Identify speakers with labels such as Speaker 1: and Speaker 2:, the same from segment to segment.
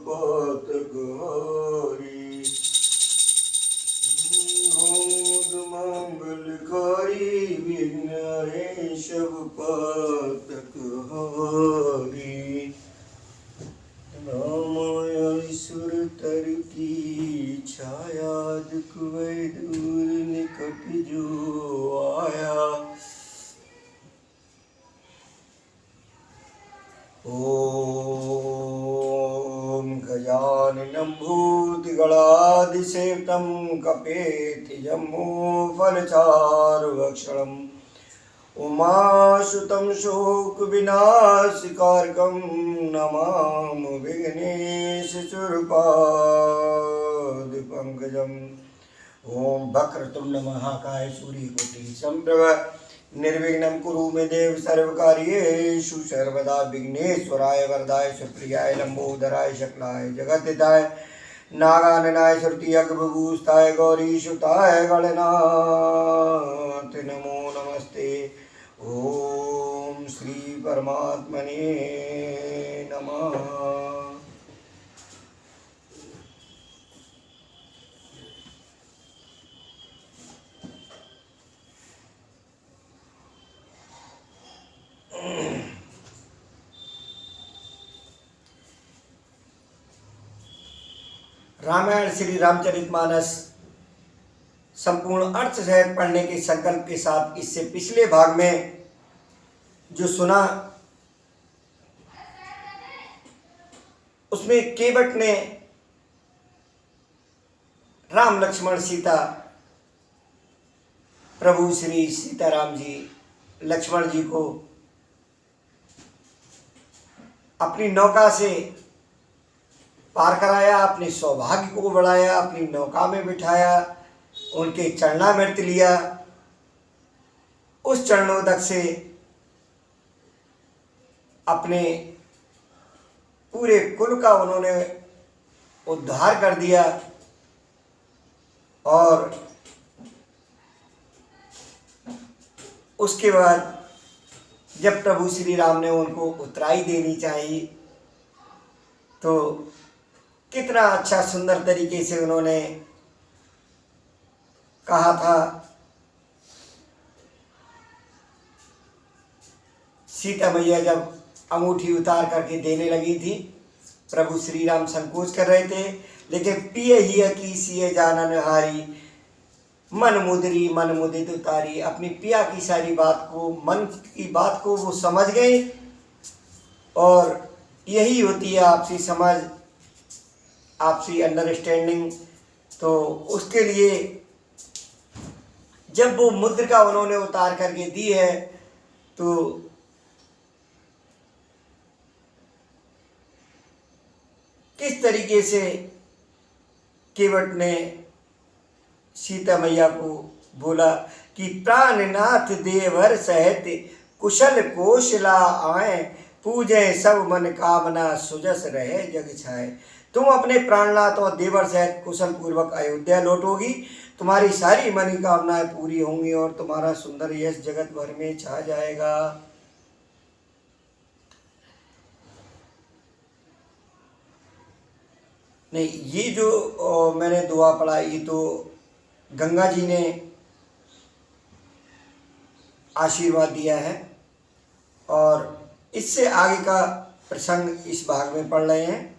Speaker 1: पातक हारी। ओम मंगलकारी विघ्न हरे सब पातक हारी। रामायण तर की छाया दुख वै दूर निकट जो आया। ओम गजाननं भूतगणाधिसेवितं कपित्थं जम्बूफलचारुभक्षणम् उमासुतं शोकविनाशकारकं नमामि विघ्नेशचूडपादपङ्कजम्। ओम वक्रतुंड महाकाय सूर्यकोटि समप्रभ निर्विघ्नं कुरु मे देव सर्वकार्येषु सर्वदा। विघ्नेश्वराय वरदाय सुप्रियाय लंबोदराय शकलाय जगद्धिताय नागाननाय श्रुतियज्ञभूषिताय गौरीसुताय गणनाथ नमो नमस्ते। ओम श्री परमात्मने नमः। रामायण श्री रामचरितमानस संपूर्ण अर्थ सहित पढ़ने के संकल्प के साथ इससे पिछले भाग में जो सुना उसमें केवट ने राम लक्ष्मण सीता प्रभु श्री सीताराम जी लक्ष्मण जी को अपनी नौका से पार कराया, अपने सौभाग्य को बढ़ाया, अपनी नौका में बिठाया, उनके चरणामृत लिया। उस चरणोदक से अपने पूरे कुल का उन्होंने उद्धार कर दिया। और उसके बाद जब प्रभु श्री राम ने उनको उत्तराई देनी चाहिए तो कितना अच्छा सुंदर तरीके से उन्होंने कहा था। सीता मैया जब अंगूठी उतार करके देने लगी थी, प्रभु श्री राम संकोच कर रहे थे, लेकिन पिय ही की सिय जानन हारी मन मुदित उतारी। अपनी पिया की सारी बात को, मन की बात को वो समझ गए। और यही होती है आपसी समझ, आपसी अंडरस्टैंडिंग। तो उसके लिए जब वो मुद्रिका उन्होंने उतार करके दी है तो किस तरीके से केवट ने सीता मैया को बोला कि प्राणनाथ देवर सहित कुशल कोशला आए पूजे सब मन कामना सुजस रहे जग छाए। तुम अपने प्राणनाथ और देवर सहित कुशल पूर्वक अयोध्या लौटोगी, तुम्हारी सारी मनोकामनाएं पूरी होंगी और तुम्हारा सुंदर यश जगत भर में छा जाएगा। नहीं, ये जो मैंने दुआ पढ़ा ये तो गंगा जी ने आशीर्वाद दिया है। और इससे आगे का प्रसंग इस भाग में पढ़ रहे हैं।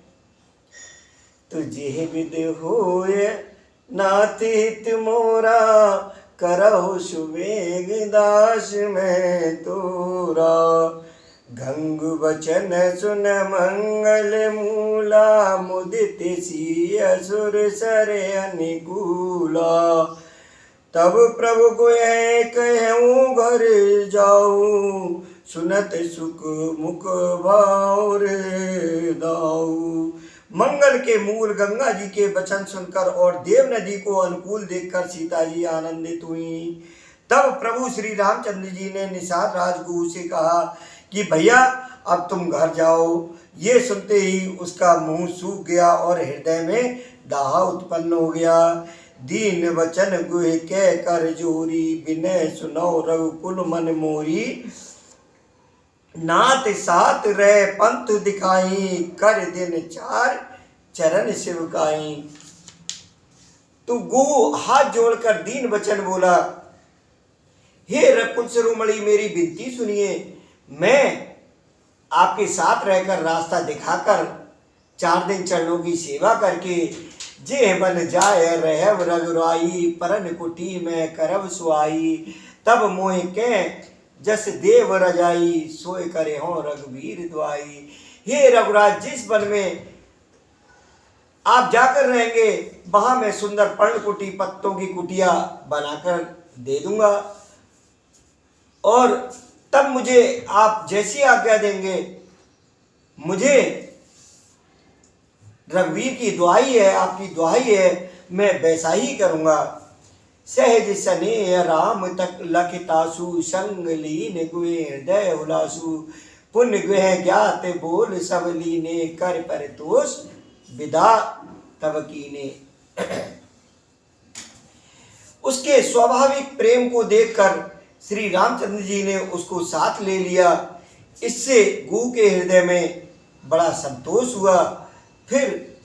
Speaker 1: तो जेह विद होय नाथ हित मोरा करहु सुवेग दास में तोरा। गंगु बचन सुन मंगल मूला मुदित सी असुर सरे अनुकूला। तब प्रभु को कहूँ घर जाऊँ सुनत सुख मुख भावर दाऊ। मंगल के मूल गंगा जी के वचन सुनकर और देव नदी को अनुकूल देखकर सीता जी आनंदित हुई। तब प्रभु श्री रामचंद्र जी ने निषाद राजगुरु से कहा कि भैया अब तुम घर जाओ। ये सुनते ही उसका मुंह सूख गया और हृदय में दाह उत्पन्न हो गया। दीन वचन गुह कह कर जोरी विनय सुनो रघुकुल मन मोरी। नाथ साथ रह पंथ दिखाई कर दिन चार चरण सेवकाई। तो गो हाथ जोड़कर दीन वचन बोला, हे रकुल शिरोमणि मेरी विनती सुनिए, मैं आपके साथ रहकर रास्ता दिखाकर 4 दिन चरणों की सेवा करके जे बन जाय रहब रघुराई, परन कुटी में करब सुआई, तब मोह के जस देव रजाई, सोए करे हो रघुवीर दुआई। हे रघुराज, जिस वन में आप जाकर रहेंगे वहां मैं सुंदर पर्णकुटी पत्तों की कुटिया बनाकर दे दूंगा, और तब मुझे आप जैसी आज्ञा देंगे, मुझे रघुवीर की दुआई है, आपकी दुआई है, मैं वैसा ही करूंगा। सहज सने राम तक लखितासु, संग लीन गुए हृदय उलासु, पुण्य गुह ज्ञात बोल सब लीने, कर परितोष विदा तब कीने। उसके स्वाभाविक प्रेम को देखकर श्री रामचंद्र जी ने उसको साथ ले लिया। इससे गू के हृदय में बड़ा संतोष हुआ। फिर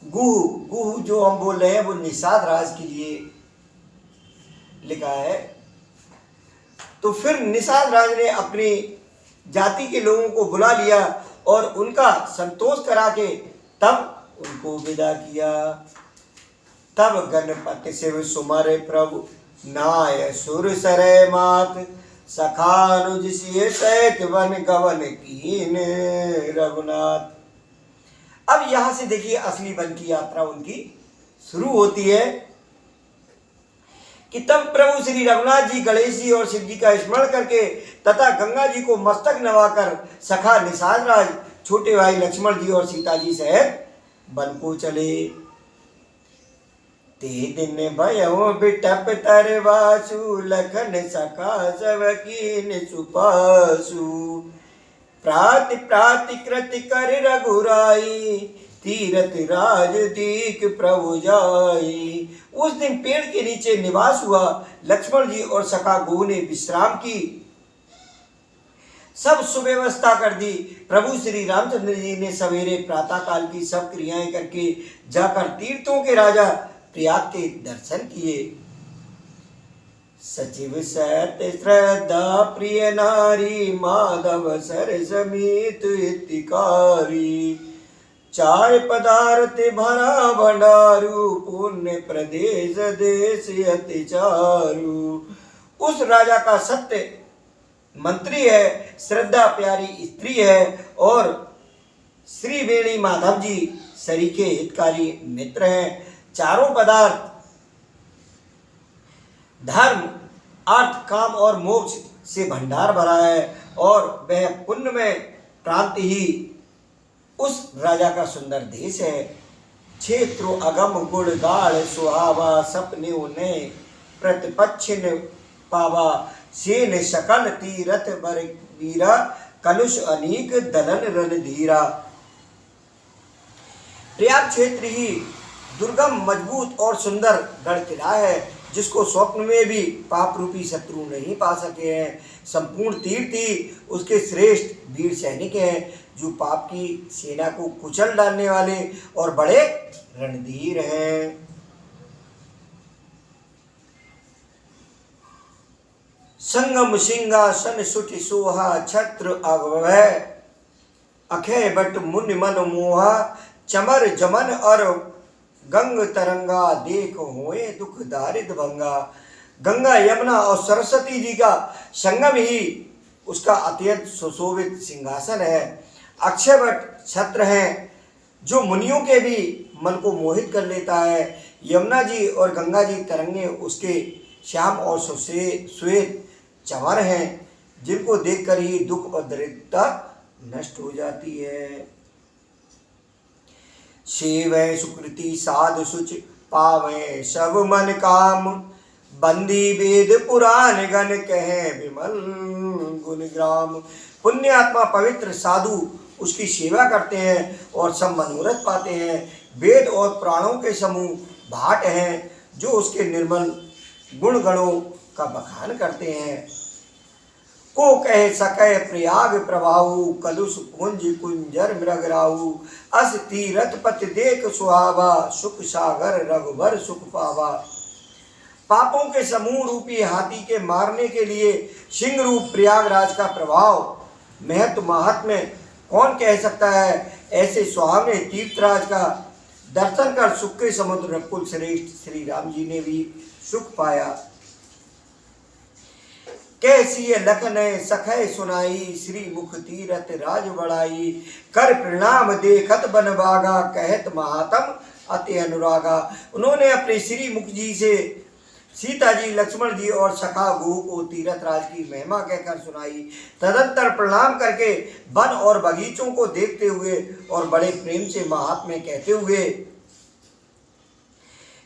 Speaker 1: गुह जो हम बोल रहे हैं वो निषाद राज के लिए लिखा है। तो फिर निषाद राज ने अपनी जाति के लोगों को बुला लिया और उनका संतोष करा के तब उनको विदा किया। तब गणपति शिव सुमर प्रभु, नाय सुर सरे मात, सखानुज सिय सैत वन गवन कीन रघुनाथ। अब यहां से देखिए असली वन की यात्रा उनकी शुरू होती है कि तब प्रभु श्री रघुनाथ जी गणेश जी और शिव जी का स्मरण करके तथा गंगा जी को मस्तक नवाकर सखा निषाद राज, छोटे भाई लक्ष्मण जी और सीता जी सहित वन को चले। ते दिन भयो बिटप तरवासु, लखन सखा सब कीन सुपासु, प्राति प्राति कृति कर रघुराई, तीरथ राज दीक प्रभु जाई। उस दिन पेड़ के नीचे निवास हुआ। लक्ष्मण जी और सखा गो ने विश्राम की, सब सुव्यवस्था कर दी। प्रभु श्री रामचंद्र जी ने सवेरे प्रातः काल की सब क्रियाएं करके जाकर तीर्थों के राजा प्रयाग के दर्शन किए। सचिव सत श्रद्धा प्रिय नारी, माधव सर समीत हितकारी, 4 पदार्थ भरा भंडारू, पुण्य प्रदेश देश अति चारु। उस राजा का सत्य मंत्री है, श्रद्धा प्यारी स्त्री है, और श्री वेणी माधव जी सरीखे हितकारी मित्र हैं। 4 पदार्थ धर्म अर्थ काम और मोक्ष से भंडार भरा है, और वह पुण्य में प्रांत ही उस राजा का सुंदर देश है। क्षेत्रो अगम गुण गाढ़ सुहावा, सपने उन्हें प्रतिपक्षिन पावा, सेन सकल तीरथ बर वीरा, कलुष अनीक दलन रणधीरा। प्रयाग क्षेत्र ही दुर्गम मजबूत और सुंदर गढ़ किला है, जिसको स्वप्न में भी पाप रूपी शत्रु नहीं पा सके हैं। संपूर्ण तीर्थी उसके श्रेष्ठ वीर सैनिक हैं, जो पाप की सेना को कुचल डालने वाले और बड़े रणधीर हैं। संगम सिंहासन सुटि सोहा, छत्र अभय अखय बट मुनि मन मोहा, चमर जमन और गंग तरंगा, देख होए दुख दारिद भंगा। गंगा यमुना और सरस्वती जी का संगम ही उसका अत्यंत सुशोभित सिंहासन है। अक्षय वट छत्र हैं, जो मुनियों के भी मन को मोहित कर लेता है। यमुना जी और गंगा जी तरंगे उसके श्याम और श्वेत चंवर हैं, जिनको देखकर ही दुख और दरिद्रता नष्ट हो जाती है। सेवै सुकृति साधु सुच, पावै सब मन काम, बंदी वेद पुराण गण कहे विमल गुण ग्राम। पुण्य आत्मा पवित्र साधु उसकी सेवा करते हैं और सब मनोरथ पाते हैं। वेद और पुराणों के समूह भाट हैं, जो उसके निर्मल गुण गणों का बखान करते हैं। को कह सकै प्रयाग प्रभाऊ, कलुष पुंज कुंजर मृगराऊ, अस तीरथ पति देख सुहावा, सुख सागर रघुबर सुख पावा। पापों के समूह रूपी हाथी के मारने के लिए सिंह रूप प्रयागराज का प्रभाव महत्व महात्म्य कौन कह सकता है। ऐसे सुहावने तीर्थराज का दर्शन कर सुख के समुद्र कुल श्रेष्ठ श्री राम जी ने भी सुख पाया। कैसी लखन सखय सुनाई, श्री मुख तीरथ राज बढ़ाई, कर प्रणाम देखत बन बागा, कहत महात्म अति अनुरागा। उन्होंने अपने श्री मुख जी से सीता जी, लक्ष्मण जी और सखा गो को तीरथ राज की महिमा कहकर सुनाई। तदंतर प्रणाम करके वन और बगीचों को देखते हुए और बड़े प्रेम से महात्म्य कहते हुए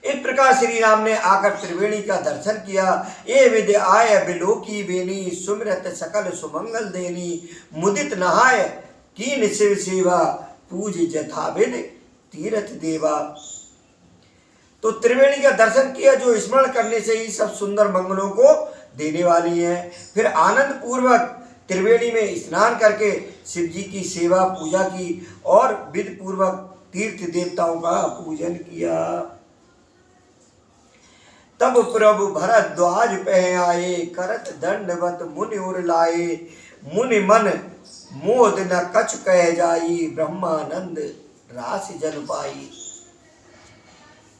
Speaker 1: इस प्रकार श्री राम ने आकर त्रिवेणी का दर्शन किया। ये विद आय बिलोकी बेनी, सुमिरत सकल सुमंगल देनी, मुदित नहाय कीन शिव सेवा, पूज जथाविद तीरथ देवा। तो त्रिवेणी का दर्शन किया जो स्मरण करने से ही सब सुंदर मंगलों को देने वाली है। फिर आनंद पूर्वक त्रिवेणी में स्नान करके शिव जी की सेवा पूजा की और विधि पूर्वक तीर्थ देवताओं का पूजन किया। तब प्रभु भरद्वाज पह आए, करत दंडवत मुनि उर लाए, मुनि मन मोद न कछ कह जाई, ब्रह्मानंद रास जन पाई।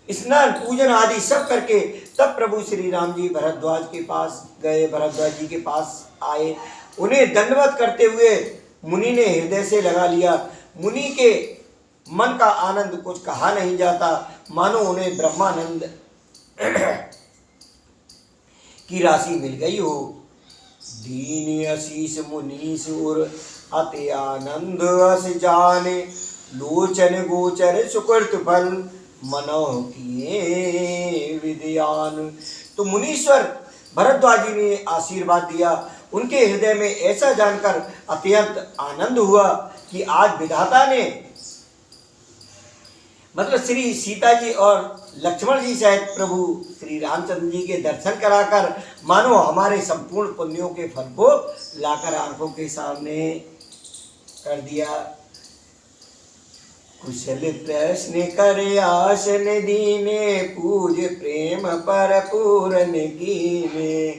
Speaker 1: स्नान पूजन आदि सब करके तब प्रभु श्री राम जी भरद्वाज के पास गए, भरद्वाज जी के पास आए। उन्हें दंडवत करते हुए मुनि ने हृदय से लगा लिया। मुनि के मन का आनंद कुछ कहा नहीं जाता, मानो उन्हें ब्रह्मानंद की राशि मिल गई हो। दीन आशीष मुनीस उर अति आनंद अस जाने, लोचन गोचर सुकृत फल मनो किए विद्यान। तो मुनीश्वर भरद्वाज जी ने आशीर्वाद दिया। उनके हृदय में ऐसा जानकर अत्यंत आनंद हुआ कि आज विधाता ने मतलब श्री सीता जी और लक्ष्मण जी सहित प्रभु श्री रामचंद्र जी के दर्शन कराकर मानो हमारे संपूर्ण पुण्यों के फल को लाकर आंखों के सामने कर दिया। कुशल प्रश्न करे आसन दीने, पूज प्रेम पर पूरन कीने,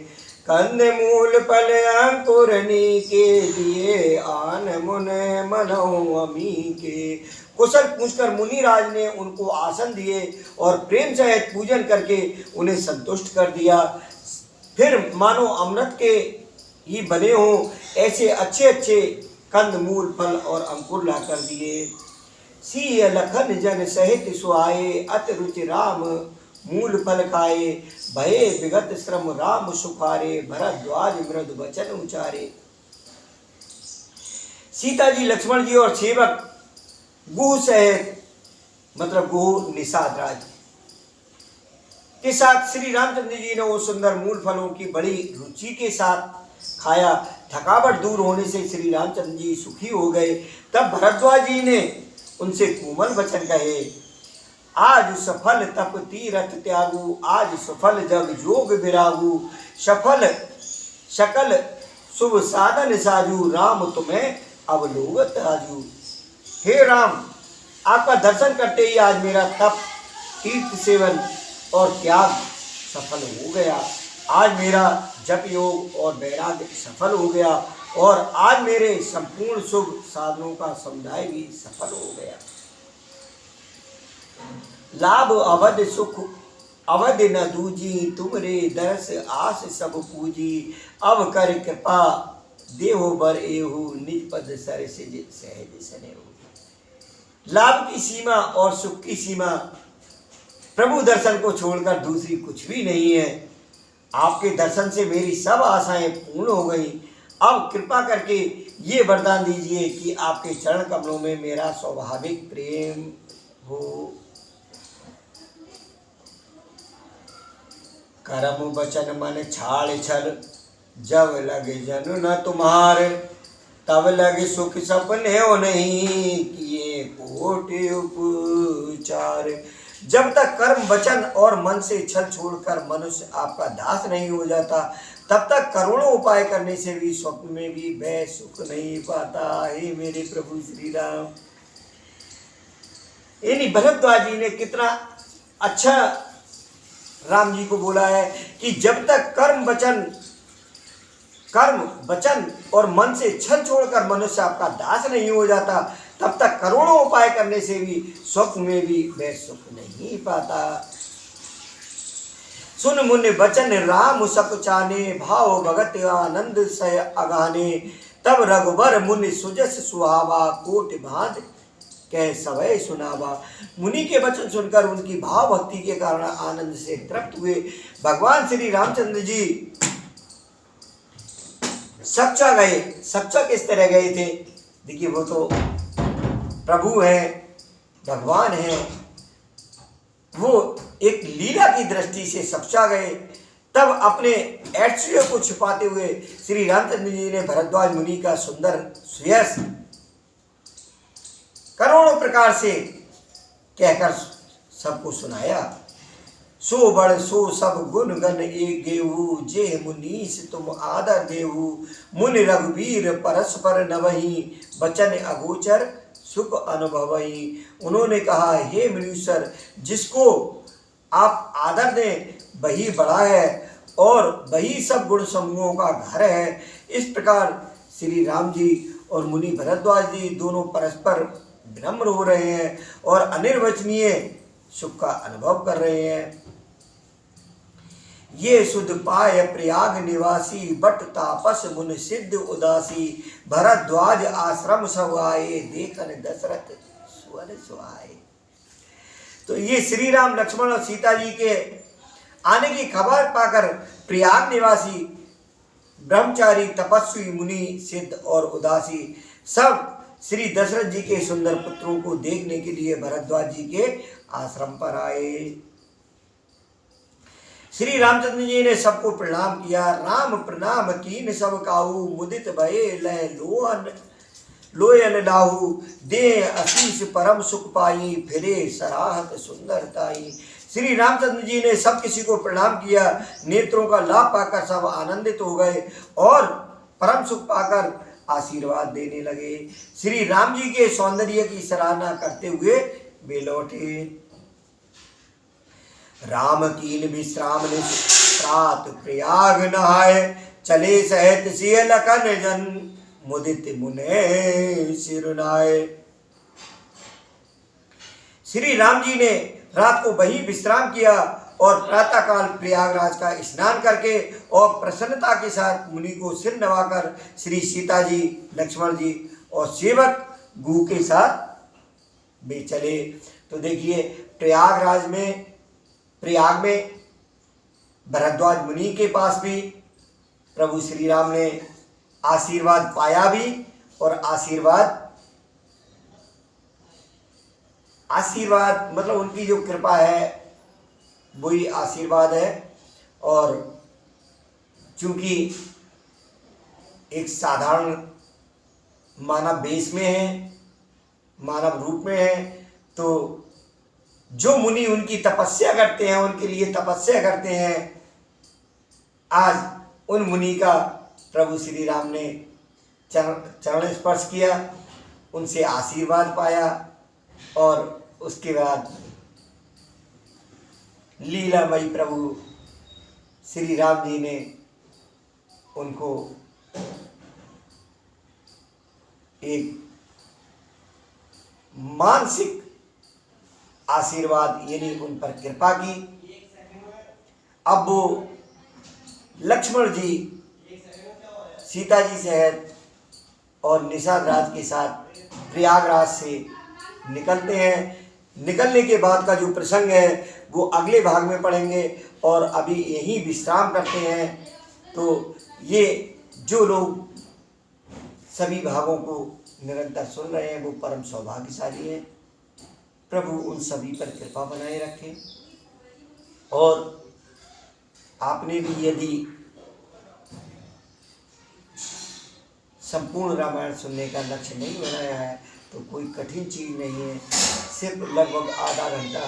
Speaker 1: कंद मूल फल अंकुरनी के दिए, आन मुन मनो अमी के। कुशल पूछकर मुनिराज ने उनको आसन दिए और प्रेम सहित पूजन करके उन्हें संतुष्ट कर दिया। फिर मानो अमृत के ही बने हों ऐसे अच्छे अच्छे कंद मूल फल और अंकुर ला कर दिए। सिय लखन जन सहित सुआए, अति रुचि राम मूल फल खाए, भये विगत श्रम राम सुखारे, भरद्वाज मृदु वचन उचारे। सीता जी, लक्ष्मण जी और सेवक गुह सहित मतलब गुह निषाद राज के साथ श्री रामचंद्र जी ने वो सुंदर मूल फलों की बड़ी रुचि के साथ खाया। थकावट दूर होने से श्री रामचंद्र जी सुखी हो गए। तब भरद्वाज जी ने उनसे कोमल वचन कहे, आज सफल तप तीरथ त्यागू, आज सफल जग जोग विरागू, सफल सकल शुभ साधन साजू, राम तुम्हें अवलोकत आजू। हे राम, आपका दर्शन करते ही आज मेरा तप, तीर्थ सेवन और त्याग सफल हो गया। आज मेरा जप योग और वैराग्य सफल हो गया और आज मेरे संपूर्ण शुभ साधनों का समुदाय भी सफल हो गया। लाभ अवध सुख अवध न दूजी, तुमरे दर्श आस सब पूजी, अब कर कृपा देहो बर एहू, निज पद सर से सहज सनेहू। लाभ की सीमा और सुख की सीमा प्रभु दर्शन को छोड़कर दूसरी कुछ भी नहीं है। आपके दर्शन से मेरी सब आशाएं पूर्ण हो गई। अब कृपा करके ये वरदान दीजिए कि आपके चरण कमलों में मेरा स्वाभाविक प्रेम हो। कर्म वचन मन छाड़ छल, जब लगे जनु न तुम्हारे, तब लगे सुख सपने हो नहीं, किए कोटि उपचार। जब तक कर्म वचन और मन से छल छोड़कर मनुष्य आपका दास नहीं हो जाता, तब तक करोड़ों उपाय करने से भी स्वप्न में भी वह सुख नहीं पाता। हे मेरे प्रभु श्री राम। यानी भरद्वाज जी ने कितना अच्छा राम जी को बोला है कि जब तक कर्म वचन और मन से छल छोड़कर मनुष्य आपका दास नहीं हो जाता, तब तक करोड़ों उपाय करने से भी स्वप्न में भी वह सुख नहीं पाता। सुन मुनि बचन राम सक चाने, भाव भगत आनंद सय अगाने। तब रघुबर मुनि सुजस सुहावा, कोटि भांत कह सवै सुनावा। मुनि के वचन सुनकर उनकी भाव भक्ति के कारण आनंद से तृप्त हुए भगवान श्री रामचंद्र जी सच्चा गए। सच्चा किस तरह गए थे? देखिए, वो तो प्रभु है, भगवान है, वो एक लीला की दृष्टि से सच्चा गए। तब अपने ऐश्वर्य को छिपाते हुए श्री रामचंद्र जी ने भरद्वाज मुनि का सुंदर सुयस करोड़ों प्रकार से कहकर सबको सुनाया। सो बड़ सो सब गुण गण एक गेहू, जे मुनीस तुम आदर देहू। मुनि रघुवीर परस्पर नवही, बचन अगोचर सुख अनुभवही। उन्होंने कहा, हे मुनीश्वर, जिसको आप आदर दें वही बड़ा है और वही सब गुण समूहों का घर है। इस प्रकार श्री राम जी और मुनि भरद्वाज जी दोनों परस्पर विनम्र हो रहे हैं और अनिर्वचनीय सुख का अनुभव कर रहे हैं। ये सुध पाय प्रयाग निवासी, बट तापस मुनि सिद्ध उदासी। भरद्वाज आश्रम सब आए, देखन दशरथ स्वर सुहाए। तो ये श्री राम लक्ष्मण और सीता जी के आने की खबर पाकर प्रयाग निवासी ब्रह्मचारी तपस्वी मुनि सिद्ध और उदासी सब श्री दशरथ जी के सुंदर पुत्रों को देखने के लिए भरद्वाज जी के आश्रम पर आए। श्री रामचंद्र जी ने सबको प्रणाम किया। राम प्रणाम कीन सब काहू, मुदित भये लय लोयन लाहू। दे आशीष परम सुख पाई, फिरे सराहत सुंदरताई। श्री रामचंद्र जी ने सब किसी को प्रणाम किया। नेत्रों का लाभ पाकर सब आनंदित हो गए और परम सुख पाकर आशीर्वाद देने लगे। श्री राम जी के सौंदर्य की सराहना करते हुए वे लौटे। राम कीन विश्राम प्रात प्रयाग नहाए, चले सहित सिय लखन जन, मुदित मुने सिरुनाए। श्री राम जी ने रात को वही विश्राम किया और प्रातःकाल प्रयागराज का स्नान करके और प्रसन्नता के साथ मुनि को सिर नवाकर श्री सीता जी, लक्ष्मण जी और सेवक गु के साथ वे चले। तो देखिए, प्रयाग में भरद्वाज मुनि के पास भी प्रभु श्री राम ने आशीर्वाद पाया भी और आशीर्वाद मतलब उनकी जो कृपा है वही आशीर्वाद है। और चूंकि एक साधारण मानव वेश में है, मानव रूप में है, तो जो मुनि उनकी तपस्या करते हैं, उनके लिए तपस्या करते हैं, आज उन मुनि का प्रभु श्री राम ने चरण स्पर्श किया, उनसे आशीर्वाद पाया और उसके बाद लीलामयी प्रभु श्री राम जी ने उनको एक मानसिक आशीर्वाद यानी उन पर कृपा की। अब वो लक्ष्मण जी सीता जी सहित और निषाद राज के साथ प्रयागराज से निकलते हैं। निकलने के बाद का जो प्रसंग है वो अगले भाग में पढ़ेंगे और अभी यहीं विश्राम करते हैं। तो ये जो लोग सभी भागों को निरंतर सुन रहे हैं वो परम सौभाग्यशाली हैं। प्रभु उन सभी पर कृपा बनाए रखें। और आपने भी यदि संपूर्ण रामायण सुनने का लक्ष्य नहीं बनाया है तो कोई कठिन चीज़ नहीं है। सिर्फ लगभग आधा घंटा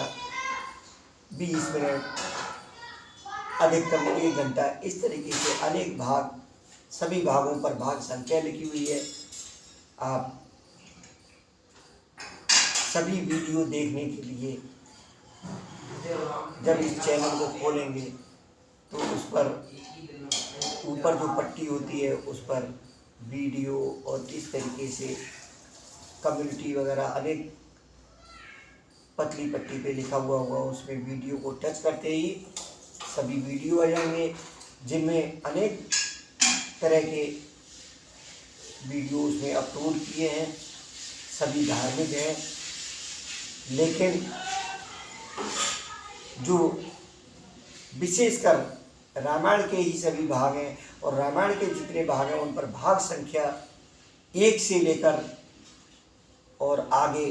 Speaker 1: 20 मिनट, अधिकतम 1 घंटा, इस तरीके से अनेक भाग, सभी भागों पर भाग संख्या लिखी हुई है। आप सभी वीडियो देखने के लिए जब इस चैनल को खोलेंगे तो उस पर ऊपर जो पट्टी होती है उस पर वीडियो और इस तरीके से कम्युनिटी वगैरह अनेक पतली पट्टी पे लिखा हुआ होगा, उसमें वीडियो को टच करते ही सभी वीडियो आ जाएंगे, जिनमें अनेक तरह के वीडियो उसमें अपलोड किए हैं। सभी धार्मिक हैं, लेकिन जो विशेषकर रामायण के ही सभी भाग हैं, और रामायण के जितने भाग हैं उन पर भाग संख्या 1 से लेकर और आगे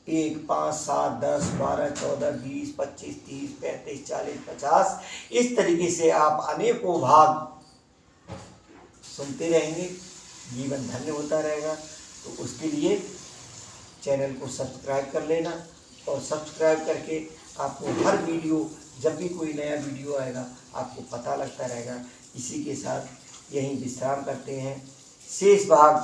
Speaker 1: 1, 5, 7, 10, 12, 14, 20, 25, 30, 35, 40, 50 इस तरीके से आप अनेकों भाग सुनते रहेंगे, जीवन धन्य होता रहेगा। तो उसके लिए चैनल को सब्सक्राइब कर लेना, और सब्सक्राइब करके आपको हर वीडियो, जब भी कोई नया वीडियो आएगा आपको पता लगता रहेगा। इसी के साथ यहीं विश्राम करते हैं। शेष भाग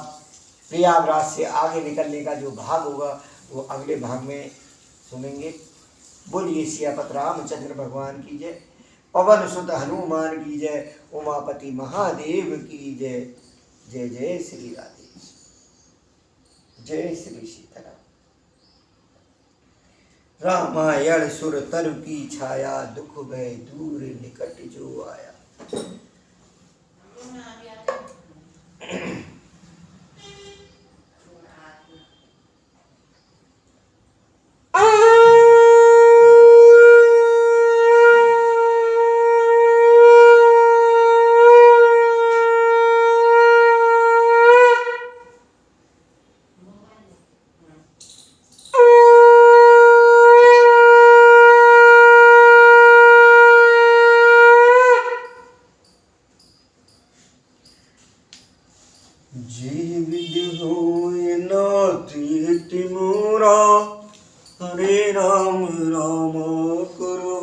Speaker 1: प्रयागराज से आगे निकलने का जो भाग होगा वो अगले भाग में सुनेंगे। बोलिए सियापत रामचंद्र भगवान की जय, पवन सुत हनुमान की जय, उमापति महादेव की जय। जय जय श्री राधे, जय श्री सीताराम। रामायण सुर तरु की छाया, दुख भय दूर निकट जो आया। जे विधि होय नाथ हित मोरा, हरे राम राम करो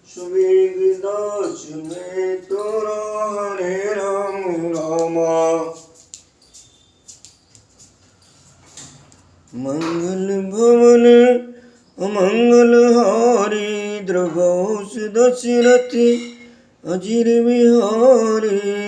Speaker 1: सुबेग दास में तोरा, हरे राम रामा। मंगल भवन अमंगल हारी, द्रगोष दशरथी अजिर बिहारी।